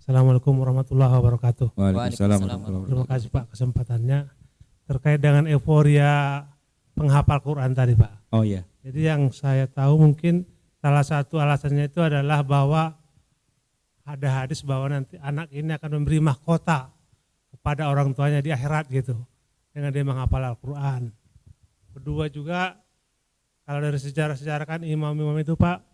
Assalamualaikum warahmatullahi wabarakatuh. Waalaikumsalam. Terima kasih Pak kesempatannya terkait dengan euforia penghafal Quran tadi Pak. Oh iya. Jadi yang saya tahu mungkin salah satu alasannya itu adalah bahwa ada hadis bahwa nanti anak ini akan memberi mahkota kepada orang tuanya di akhirat gitu dengan dia menghafal Al-Quran. Kedua juga kalau dari sejarah-sejarah kan imam-imam itu Pak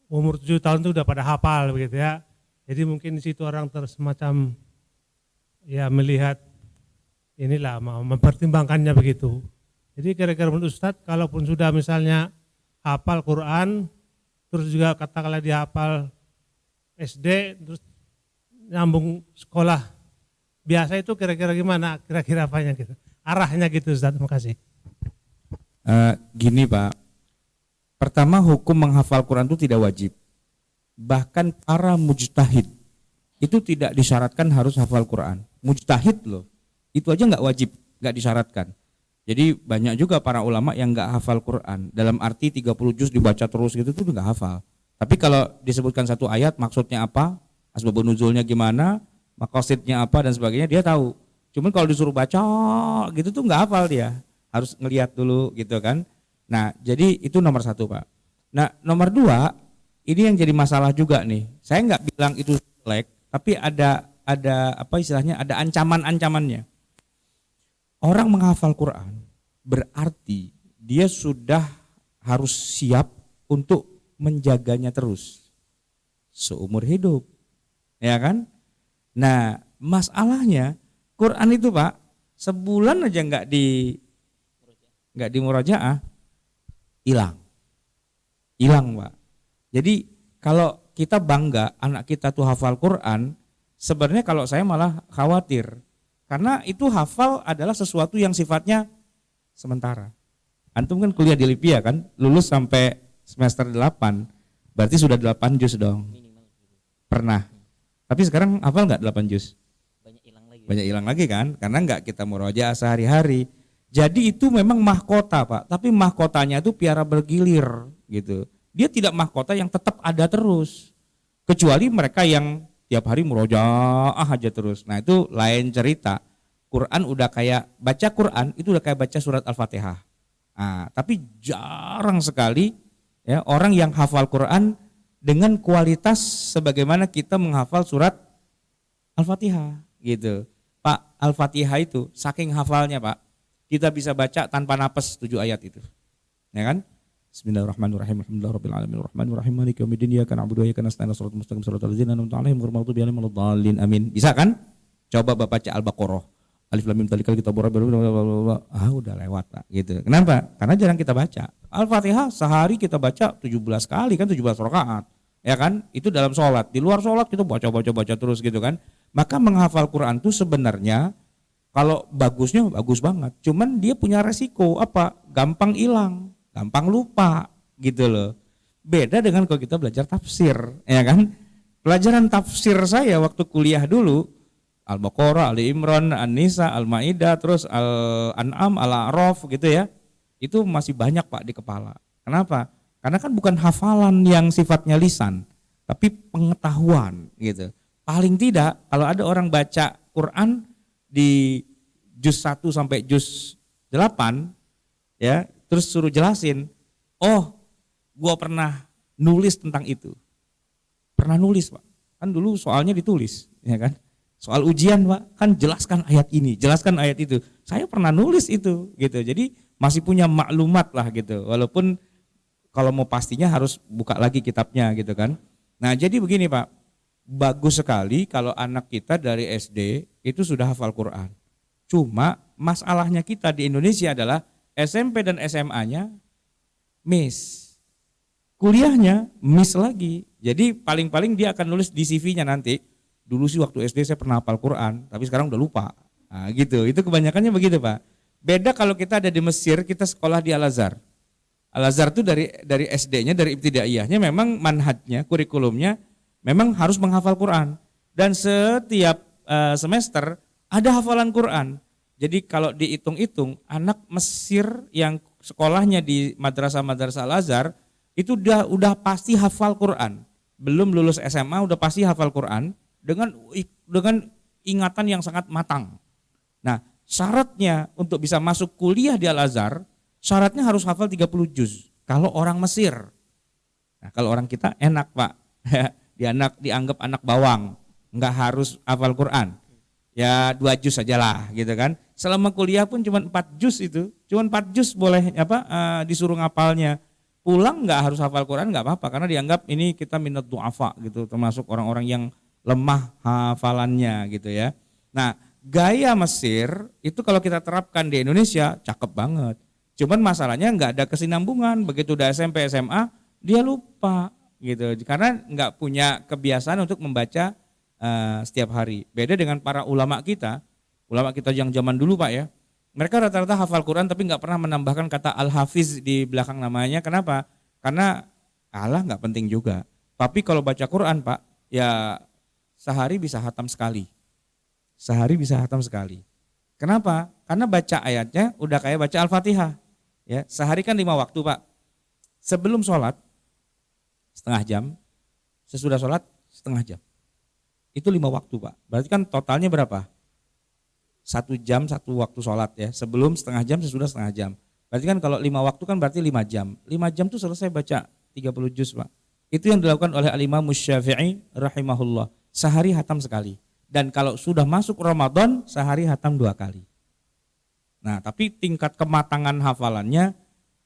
umur 7 tahun itu udah pada hafal begitu ya. Jadi mungkin di situ orang semacam ya melihat inilah mempertimbangkannya begitu. Jadi kira-kira menurut Ustadz kalaupun sudah misalnya hafal Quran terus juga katakanlah dihafal SD terus nyambung sekolah biasa itu kira-kira gimana? Kira-kira apanya gitu? Arahnya gitu Ustadz, terima kasih. Gini Pak, pertama hukum menghafal Quran itu tidak wajib. Bahkan para mujtahid itu tidak disyaratkan harus hafal Quran. Mujtahid loh, itu aja nggak wajib, nggak disyaratkan. Jadi banyak juga para ulama yang nggak hafal Quran. Dalam arti 30 juz dibaca terus gitu tuh nggak hafal. Tapi kalau disebutkan satu ayat maksudnya apa, asbabun nuzulnya gimana, maqasidnya apa dan sebagainya dia tahu. Cuman kalau disuruh baca gitu tuh nggak hafal dia, harus ngelihat dulu gitu kan. Nah jadi itu nomor satu Pak. Nah nomor dua, ini yang jadi masalah juga nih. Saya nggak bilang itu jelek, tapi ada apa istilahnya, ada ancaman-ancamannya. Orang menghafal Quran berarti dia sudah harus siap untuk menjaganya terus seumur hidup, ya kan? Nah masalahnya Quran itu Pak sebulan aja nggak di murajaah hilang Pak. Jadi kalau kita bangga anak kita tuh hafal Quran, sebenarnya kalau saya malah khawatir. Karena itu hafal adalah sesuatu yang sifatnya sementara. Antum kan kuliah di Lipia kan, lulus sampai semester 8, berarti sudah 8 juz dong. Pernah. Tapi sekarang hafal nggak 8 juz? Banyak hilang lagi kan, karena nggak kita murojaah sehari-hari. Jadi itu memang mahkota Pak, tapi mahkotanya itu piara bergilir gitu. Dia tidak mahkota yang tetap ada terus. Kecuali mereka yang tiap hari murojaah aja terus. Nah itu lain cerita. Quran udah kayak, baca Quran itu udah kayak baca surat Al-Fatihah. Nah, tapi jarang sekali ya orang yang hafal Quran dengan kualitas sebagaimana kita menghafal surat Al-Fatihah gitu. Pak, Al-Fatihah itu saking hafalnya Pak, kita bisa baca tanpa napas 7 ayat itu. Ya kan? Bismillahirrahmanirrahim. Alhamdulillahirabbil alamin arrahmanirrahim maliki yaumiddin iyyaka na'budu wa iyyaka nasta'in shiratal mustaqim shiratal ladzina an'amta 'alaihim ghairil maghdubi 'alaihim waladdallin. Amin. Bisa kan? Coba Bapak baca Al-Baqarah. Alif lam mim dzalikal kitabur udah lewat Pak gitu. Kenapa? Karena jarang kita baca. Al-Fatihah sehari kita baca 17 kali kan, 17 rakaat. Ya kan? Itu dalam sholat. Di luar sholat kita baca terus gitu kan. Maka menghafal Quran itu sebenarnya kalau bagusnya bagus banget. Cuman dia punya resiko apa? Gampang hilang, gampang lupa gitu loh. Beda dengan kalau kita belajar tafsir, ya kan? Pelajaran tafsir saya waktu kuliah dulu, Al-Baqarah, Ali Imran, An-Nisa, Al-Maidah, terus Al-An'am, Al-A'raf gitu ya. Itu masih banyak Pak di kepala. Kenapa? Karena kan bukan hafalan yang sifatnya lisan, tapi pengetahuan gitu. Paling tidak kalau ada orang baca Quran di juz 1 sampai juz 8 ya, terus suruh jelasin, oh gua pernah nulis tentang itu. Pernah nulis Pak, kan dulu soalnya ditulis ya kan. Soal ujian Pak, kan jelaskan ayat ini, jelaskan ayat itu. Saya pernah nulis itu gitu. Jadi masih punya maklumat lah gitu. Walaupun kalau mau pastinya harus buka lagi kitabnya gitu kan. Nah jadi begini Pak, bagus sekali kalau anak kita dari SD itu sudah hafal Quran. Cuma masalahnya kita di Indonesia adalah SMP dan SMA-nya miss. Kuliahnya miss lagi. Jadi paling-paling dia akan nulis di CV-nya nanti, dulu sih waktu SD saya pernah hafal Quran, tapi sekarang udah lupa. Nah, gitu. Itu kebanyakannya begitu Pak. Beda kalau kita ada di Mesir, kita sekolah di Al-Azhar. Al-Azhar itu dari SD-nya, dari ibtidaiyahnya memang manhajnya, kurikulumnya memang harus menghafal Quran. Dan setiap semester ada hafalan Quran. Jadi kalau dihitung-hitung, anak Mesir yang sekolahnya di madrasah Al-Azhar itu udah pasti hafal Quran. Belum lulus SMA udah pasti hafal Quran. dengan ingatan yang sangat matang. Nah, syaratnya untuk bisa masuk kuliah di Al-Azhar, syaratnya harus hafal 30 juz. Kalau orang Mesir. Nah, kalau orang kita enak, Pak. Dianggap anak bawang, nggak harus hafal Quran. Ya 2 juz sajalah gitu kan. Selama kuliah pun cuma 4 juz itu. Cuma 4 juz boleh disuruh ngapalnya. Pulang nggak harus hafal Quran nggak apa-apa karena dianggap ini kita minat du'afa gitu, termasuk orang-orang yang lemah hafalannya gitu ya. Nah, gaya Mesir itu kalau kita terapkan di Indonesia cakep banget. Cuman masalahnya nggak ada kesinambungan. Begitu udah SMP SMA dia lupa gitu karena nggak punya kebiasaan untuk membaca setiap hari. Beda dengan para ulama kita yang zaman dulu Pak ya. Mereka rata-rata hafal Quran tapi nggak pernah menambahkan kata Al-Hafiz di belakang namanya. Kenapa? Karena Allah nggak penting juga. Tapi kalau baca Quran Pak, ya sehari bisa hatam sekali. Kenapa? Karena baca ayatnya udah kayak baca Al-Fatihah. Ya, sehari kan 5 waktu Pak. Sebelum sholat setengah jam, sesudah sholat setengah jam. Itu 5 waktu Pak. Berarti kan totalnya berapa? 1 jam 1 waktu sholat ya. Sebelum setengah jam, sesudah setengah jam. Berarti kan kalau 5 waktu kan berarti 5 jam. 5 jam tuh selesai baca 30 juz Pak. Itu yang dilakukan oleh Al-Imam Syafi'i rahimahullah. Sehari hatam sekali. Dan kalau sudah masuk Ramadan, sehari hatam 2 kali. Nah tapi tingkat kematangan hafalannya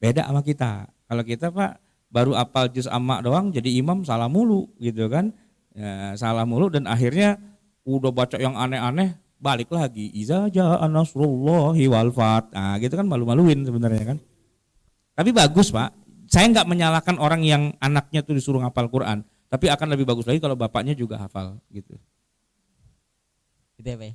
beda sama kita. Kalau kita Pak baru apal juz amma doang jadi imam salah mulu gitu kan. Ya, salah mulu dan akhirnya udah baca yang aneh-aneh balik lagi iza jaa nasrullahi wal fath. Nah, gitu kan malu-maluin sebenarnya kan. Tapi bagus, Pak. Saya nggak menyalahkan orang yang anaknya tuh disuruh ngapal Quran, tapi akan lebih bagus lagi kalau bapaknya juga hafal gitu. Gitu ya, Pak.